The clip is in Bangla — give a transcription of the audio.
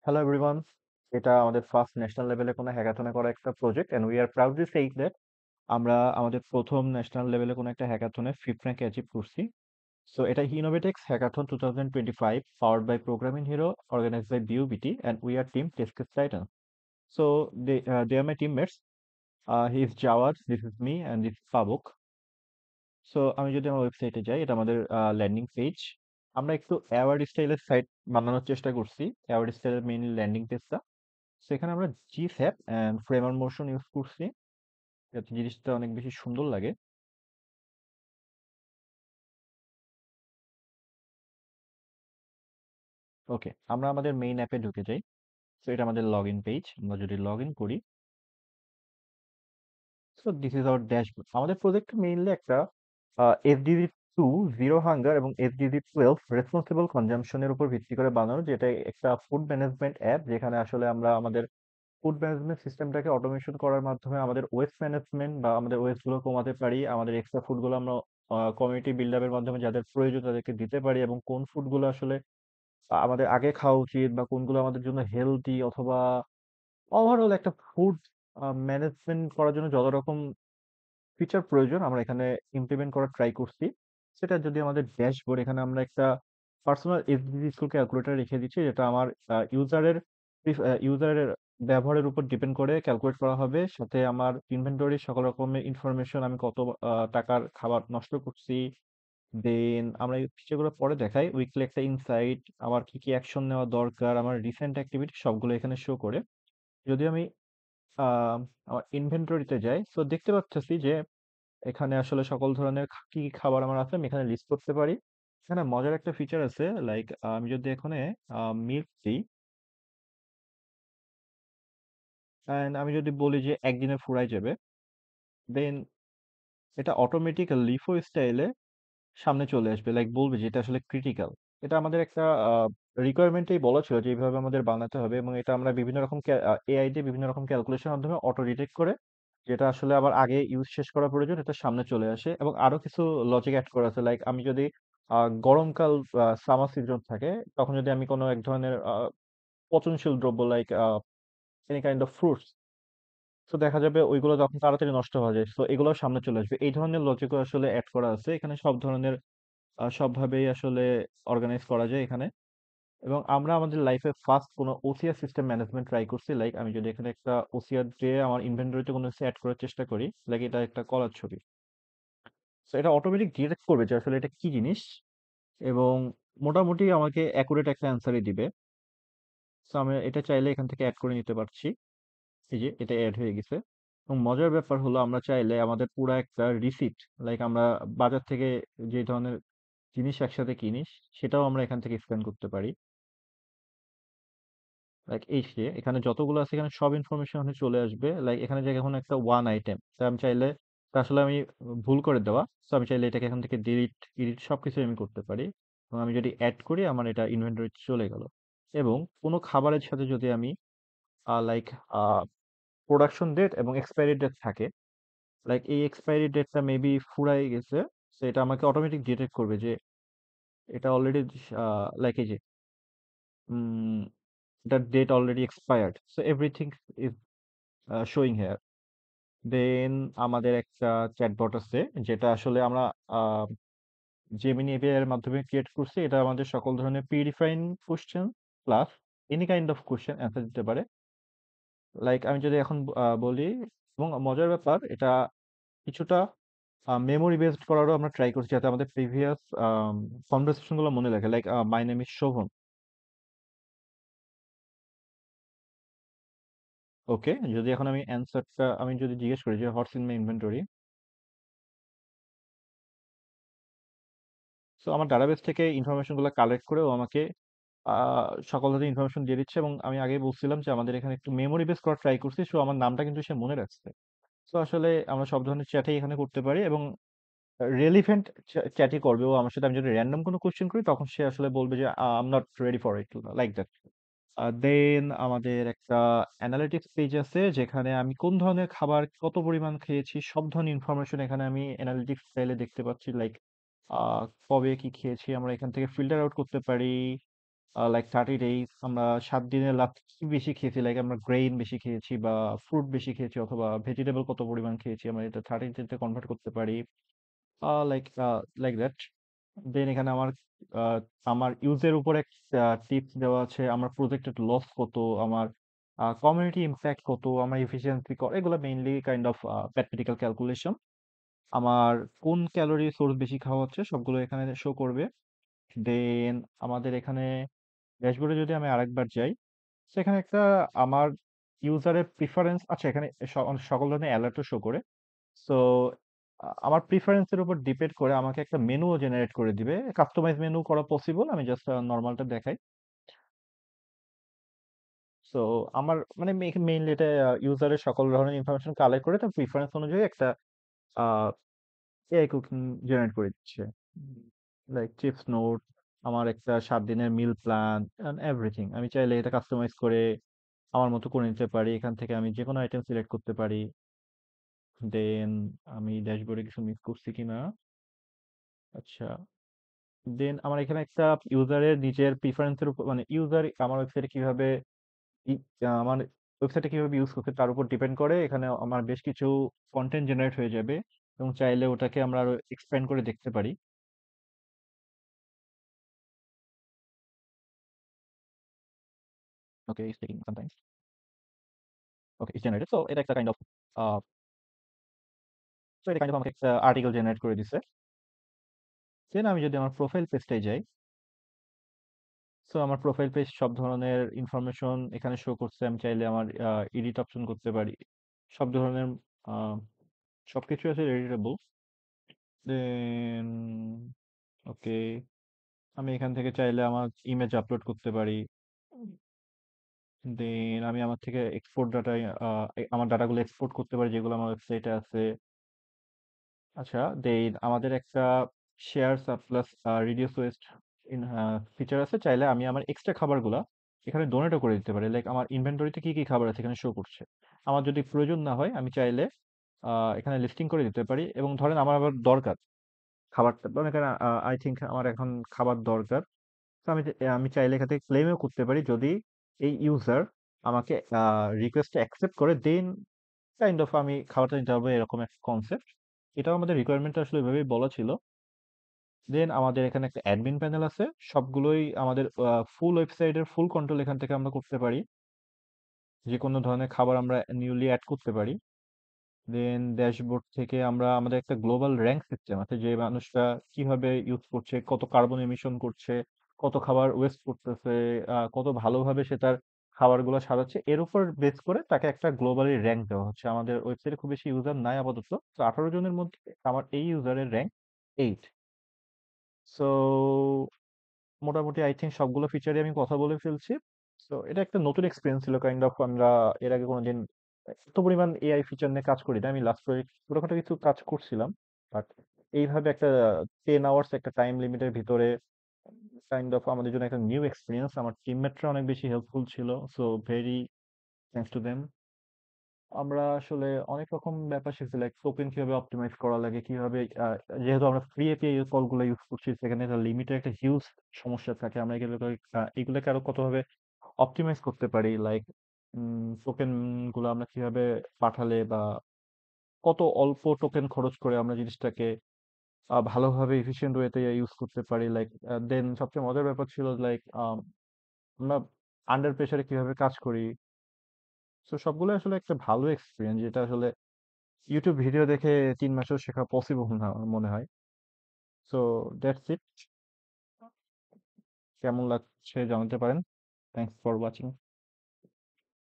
Hello everyone. এটা আমাদের ফার্স্ট ন্যাশনাল লেভেলে কোনো হ্যাকাথনে করা একটা project and we are proudly saying that আমরা আমাদের প্রথম ন্যাশনাল লেভেলে কোনো একটা হ্যাকাথনে ফিফথ র্যাঙ্ক অ্যাচিভ করছি। সো এটা Innovatex hackathon 2025 powered by Programming Hero, organized by BUBT, and we are team Teskis Titan. So they are my teammates. He is Jawad, this is me, and this is Fabuk. So আমি যদি আমার ওয়েবসাইটে যাই, এটা আমাদের ল্যান্ডিং পেজ। আমরা একটু অ্যাওয়ার্ড স্টাইলের সাইট বানানোর চেষ্টা করছি। অ্যাওয়ার্ড স্টাইলের মেইন ল্যান্ডিং পেজটা, সেখানে আমরা জিস্যাপ অ্যান্ড ফ্রেমার মোশন ইউজ করছি যাতে জিনিসটা অনেক বেশি সুন্দর লাগে। ওকে, আমরা আমাদের মেইন অ্যাপে ঢুকে যাই। সো এটা আমাদের লগ ইন পেজ। আমরা যদি লগ ইন করি, so this is our dashboard. আমাদের প্রজেক্ট মেইনলি একটা এসডিজি 2 জিরো হাঙ্গার এবং এসডিজি 12 রেসপন্সিবল কনজাম্পশনের উপর ভিত্তি করে বানানো, যেটা একটা ফুড ম্যানেজমেন্ট অ্যাপ, যেখানে আসলে আমরা আমাদের ফুড ম্যানেজমেন্ট সিস্টেমটাকে অটোমেশন করার মাধ্যমে আমাদের ওয়েস্ট ম্যানেজমেন্ট বা আমাদের ওয়েস্ট গুলো কমাতে পারি। আমাদের এক্সট্রা ফুডগুলো আমরা কমিউনিটি বিল্ড আপের মাধ্যমে যাদের প্রয়োজন তাদেরকে দিতে পারি, এবং কোন ফুডগুলো আসলে আমাদের আগে খাওয়া উচিত বা কোনগুলো আমাদের জন্য হেলদি, অথবা ওভারঅল একটা ফুড ম্যানেজমেন্ট করার জন্য যত রকম ফিচার প্রয়োজন আমরা এখানে ইমপ্লিমেন্ট করার ট্রাই করছি। সেটা যদি আমাদের ড্যাশবোর্ড, এখানে আমরা একটা পার্সোনাল এসডিজি স্কুল ক্যালকুলেটর রেখে দিচ্ছি, যেটা আমার ইউজারের ইউজারের ব্যবহারের উপর ডিপেন্ড করে ক্যালকুলেট করা হবে। সাথে আমার ইনভেন্টরি সকল রকমের ইনফরমেশন, আমি কত টাকার খাবার নষ্ট করছি, দেন আমরা এই ফিচারগুলো পরে দেখাই। উইকলি একটা ইনসাইট, আমার কি কি অ্যাকশন নেওয়া দরকার, আমার রিসেন্ট অ্যাক্টিভিটি সবগুলো এখানে শো করে। যদি আমি আমার ইনভেন্টরিতে যাই, তো দেখতে পাচ্ছি যে এখানে আসলে সকল ধরনের কি কি খাবার আমার আছে আমি এখানে লিস্ট করতে পারি। এখানে মজার একটা ফিচার আছে, লাইক আমি যদি এখানে মিল্ক দিই, অ্যান্ড আমি যদি বলি যে একদিনে ফুরাই যাবে, দেন এটা অটোমেটিক লিফো স্টাইলে সামনে চলে আসবে, লাইক বলবে যে এটা আসলে ক্রিটিক্যাল। এটা আমাদের একটা রিকোয়ারমেন্টেই বলা ছিল যে এইভাবে আমাদের বানাতে হবে, এবং এটা আমরা বিভিন্ন রকম এআই দিয়ে বিভিন্ন রকম ক্যালকুলেশনের মাধ্যমে অটো ডিটেক্ট করে, যেটা আসলে আবার আগে ইউজ শেষ করা প্রয়োজন এটা সামনে চলে আসে। এবং আরো কিছু লজিক অ্যাড করা আছে, লাইক আমি যদি গরমকাল, সামার সিজন থাকে, তখন যদি আমি কোনো এক ধরনের পচনশীল দ্রব্য, like any kind of fruits, তো দেখা যাবে ওইগুলো তখন তাড়াতাড়ি নষ্ট হয়ে যায়, তো এগুলো সামনে চলে আসবে। এই ধরনের লজিকও আসলে অ্যাড করা আছে এখানে। সব ধরনের সবভাবেই আসলে অর্গানাইজ করা যায় এখানে। এবং আমরা আমাদের লাইফে ফার্স্ট কোনো ওসিআর সিস্টেম ম্যানেজমেন্ট ট্রাই করছি। লাইক আমি যদি এখানে একটা ওসিআর দিয়ে আমার ইনভেন্টরিতে কোনো কিছু অ্যাড করার চেষ্টা করি, লাইক এটা একটা কলার ছবি, তো এটা অটোমেটিক ডিটেক্ট করবে যে আসলে এটা কি জিনিস, এবং মোটামুটি আমাকে অ্যাকুরেট একটা অ্যান্সারই দিবে। তো আমি এটা চাইলে এখান থেকে অ্যাড করে নিতে পারছি। এই যে এটা অ্যাড হয়ে গেছে। এবং মজার ব্যাপার হলো, আমরা চাইলে আমাদের পুরো একটা রিসিপ্ট, লাইক আমরা বাজার থেকে যে ধরনের জিনিস একসাথে কিনি, সেটাও আমরা এখান থেকে স্ক্যান করতে পারি। লাইক এই যে এখানে যতগুলো আছে, এখানে সব ইনফরমেশন এখানে চলে আসবে। লাইক এখানে যে এখন একটা ওয়ান আইটেম, তা আমি চাইলে, তা আসলে আমি ভুল করে দেওয়া, তো আমি চাইলে এটাকে এখান থেকে ডিলিট এডিট সবকিছু আমি করতে পারি। এবং আমি যদি অ্যাড করি, আমার এটা ইনভেন্টরি চলে গেল। এবং কোনো খাবারের সাথে যদি আমি লাইক প্রোডাকশন ডেট এবং এক্সপায়ারি ডেট থাকে, লাইক এই এক্সপায়ারি ডেটটা মেবি ফুরাই গেছে, তো এটা আমাকে অটোমেটিক ডিটেক্ট করবে যে এটা অলরেডি, লাইক এই যে that date already expired, so everything is showing here. দেন আমাদের একটা চ্যাটবট আছে, যেটা আসলে আমরা জেমিনি এপিআই এর মাধ্যমে ক্রিয়েট করছি। এটা আমাদের সকল ধরনের pre define question plus any kind of question answer দিতে পারে। লাইক আমি যদি এখন বলি, এবং মজার ব্যাপার, এটা কিছুটা মেমোরি বেসড করারও আমরা ট্রাই করছি, যাতে আমাদের প্রিভিয়াস কনভারসেশন গুলো মনে রাখে। Like my name is Shovan. Okay, যদি এখন আমি অ্যান্সারটা আমি যদি জিজ্ঞেস করি যে what's in my inventory, so আমার ডাটাবেস থেকে ইনফরমেশন গুলো কালেক্ট করে ও আমাকে সকল ধরনের ইনফরমেশন দিয়ে দিচ্ছে। এবং আমি আগেই বলছিলাম যে আমাদের এখানে একটু মেমোরি বেস করা ট্রাই করছি, সো আমার নামটা কিন্তু সে মনে রাখছে। সো আসলে আমরা সব ধরনের চ্যাটই এখানে করতে পারি, এবং রেলিভেন্ট চ্যাটই করবে ও আমার সাথে। আমি যদি র্যান্ডম কোনো কোশ্চেন করি, তখন সে আসলে বলবে যে I am not ready for it, like that. Then আমাদের একটা অ্যানালিটিক্স পেজ আছে, যেখানে আমি কোন ধরনের খাবার কত পরিমাণ খেয়েছি সব ধরনের ইনফরমেশন এখানে আমি অ্যানালিটিক্স স্টাইলে দেখতে পাচ্ছি। লাইক কবে কি খেয়েছি আমরা এখান থেকে ফিল্টার আউট করতে পারি। লাইক 30 ডেইজ আমরা ৭ দিনের লাস্ট কি বেশি খেয়েছি, লাইক আমরা গ্রেইন বেশি খেয়েছি বা ফ্রুট বেশি খেয়েছি অথবা ভেজিটেবল কত পরিমাণ খেয়েছি আমরা এটা 30 ডেতে কনভার্ট করতে পারি। Like like that. দেন এখানে আহ, আমার ইউজের উপর একটা টিপস দেওয়া আছে, আমার প্রজেক্টেড লস কত, আমার কমিউনিটি ইম্প্যাক্ট কত, আমার এফিসিয়েন্সি কত, এগুলো mainly kind of mathematical calculation. আমার কোন ক্যালোরি সোর্স বেশি খাওয়া হচ্ছে সবগুলো এখানে শো করবে। দেন আমাদের এখানে ড্যাশবোর্ডে যদি আমি আরেকবার যাই, সেখানে একটা আমার ইউজারের প্রিফারেন্স আচ্ছা, এখানে সকল ধরনের অ্যালার্টও শো করে। সো আমার প্রিফারেন্সের উপর ডিপেন্ড করে আমাকে একটা মেনুও জেনারেট করে দিবে। কাস্টমাইজ মেনু করা পসিবল, আমি জাস্ট নর্মালটা দেখাই। সো আমার মানে মেইনলি এটা ইউজারের সকল ধরনের ইনফরমেশন কালেক্ট করে তার প্রিফারেন্স অনুযায়ী একটা এআই কুকিং জেনারেট করে দিচ্ছে, লাইক চিপস নোট, আমার একটা 7 দিনের মিল প্ল্যান এন্ড এভরিথিং। আমি চাইলে এটা কাস্টমাইজ করে আমার মতো করে নিতে পারি, এখান থেকে আমি যে কোনো আইটেম সিলেক্ট করতে পারি। দেন আমি ড্যাশবোর্ডে কিছু মিস করছি কিনা। আচ্ছা, দেন আমার এখানে একটা ইউজারের নিজের প্রিফারেন্সের উপর মানে ইউজার আমার ওয়েবসাইটে কিভাবে আমার ওয়েবসাইটে কিভাবে ইউজ করছে তার উপর ডিপেন্ড করে এখানে আমার বেশ কিছু কন্টেন্ট জেনারেট হয়ে যাবে এবং চাইলে ওটাকে আমরা আরো এক্সপ্যান্ড করে দেখতে পারি। Okay, it's taking some time. Okay, it's generated. So এটা একটা কাইন্ড অফ সো এটা কাইন্ড অফ আমাকে একটা আর্টিকেল জেনারেট করে দিছে। দেন আমি যদি আমার প্রোফাইল পেজটায় যাই, সো আমার প্রোফাইল পেজ সব ধরনের ইনফরমেশন এখানে শো করছে। আমি চাইলে আমার এডিট অপশন করতে পারি, সব ধরনের আহ, সবকিছু আছে এডিটেবল। দেন ওকে, আমি এখান থেকে চাইলে আমার ইমেজ আপলোড করতে পারি। দেন আমি আমার থেকে এক্সপোর্ট ডাটা, আমার ডাটাগুলো এক্সপোর্ট করতে পারি যেগুলো আমার ওয়েবসাইটে আছে। আচ্ছা, দেন আমাদের একটা share plus reduce West in feature আছে, চাইলে আমি আমার এক্সট্রা খাবারগুলা এখানে ডোনেটও করে দিতে পারি। লাইক আমার ইনভেন্টরিতে কি কি খাবার আছে এখানে শো করছে, আমার যদি প্রয়োজন না হয় আমি চাইলে এখানে লিস্টিং করে দিতে পারি। এবং ধরেন আমার আবার দরকার খাবারটা, মানে এখানে আই থিঙ্ক আমার এখন খাবার দরকার। তো আমি চাইলে এখান থেকে ক্লেমও করতে পারি যদি এই ইউজার আমাকে রিকোয়েস্টটা অ্যাকসেপ্ট করে, দেন কাইন্ড অফ আমি খাবারটা নিতে পারবো, এরকম একটা কনসেপ্ট। এটাও আমাদের রিকোয়ারমেন্টটা আসলে এভাবেই বলা ছিল। দেন আমাদের এখানে একটা অ্যাডমিন প্যানেল আছে, সবগুলোই আমাদের ফুল ওয়েবসাইটের ফুল কন্ট্রোল এখান থেকে আমরা করতে পারি, যে কোনো ধরনের খাবার আমরা নিউলি অ্যাড করতে পারি। দেন ড্যাশবোর্ড থেকে আমরা আমাদের একটা গ্লোবাল র্যাঙ্ক সিস্টেম আছে, যে মানুষরা কিভাবে ইউজ করছে, কত কার্বন এমিশন করছে, কত খাবার ওয়েস্ট করতেছে, কত ভালোভাবে সে তার খাবারগুলো সাজাচ্ছে, এর উপর বেস করে তাকে একটা গ্লোবালি র্যাঙ্ক দেওয়া হচ্ছে। আমাদের ওয়েবসাইটে খুব বেশি ইউজার নাই আপাতত, তো 18 জনের মধ্যে আমার এই ইউজারের র্যাঙ্ক 8। সো মোটামুটি আই থিঙ্ক সবগুলো ফিচারই আমি কথা বলে ফেলছি। সো এটা একটা নতুন এক্সপিরিয়েন্স ছিল কাইন্ড অফ, আমরা এর আগে কোনোদিন এত পরিমাণ এআই ফিচার নিয়ে কাজ করি না। আমি লাস্ট প্রজেক্ট ছোটখাটো কিছু কাজ করছিলাম, বাট এইভাবে একটা 10 আওয়ার্স একটা টাইম লিমিটের ভিতরে কাইন্ড অফ আমাদের জন্য একটা নিউ এক্সপিরিয়েন্স। আমার টিমমেটরা অনেক বেশি হেল্পফুল ছিল, so very thanks to them. আমরা আসলে অনেক রকম ব্যাপার শিখছি, লাইক টোকেন কিভাবে অপটিমাইজ করা লাগে, কিভাবে যেহেতু আমরা ফ্রি এপিআই কলগুলো ইউজ করছি, সেখানে একটা লিমিটের একটা হিউজ সমস্যা থাকে, আমরা এগুলোকে আরো কতভাবে অপটিমাইজ করতে পারি, লাইক টোকেন গুলো আমরা কিভাবে পাঠালে বা কত অল্প টোকেন খরচ করে আমরা জিনিসটাকে ভালোভাবে এফিশিয়েন্ট ওয়েতে ইউজ করতে পারি। লাইক দেন সবচেয়ে মজার ব্যাপার ছিল লাইক আমরা আন্ডার প্রেসারে কিভাবে কাজ করি। তো সবগুলো আসলে একটা ভালো এক্সপিরিয়েন্স, যেটা আসলে ইউটিউব ভিডিও দেখে 3 মাসেও শেখা পসিবল না আমার মনে হয়। So that's it. কেমন লাগছে জানাতে পারেন। Thanks for watching.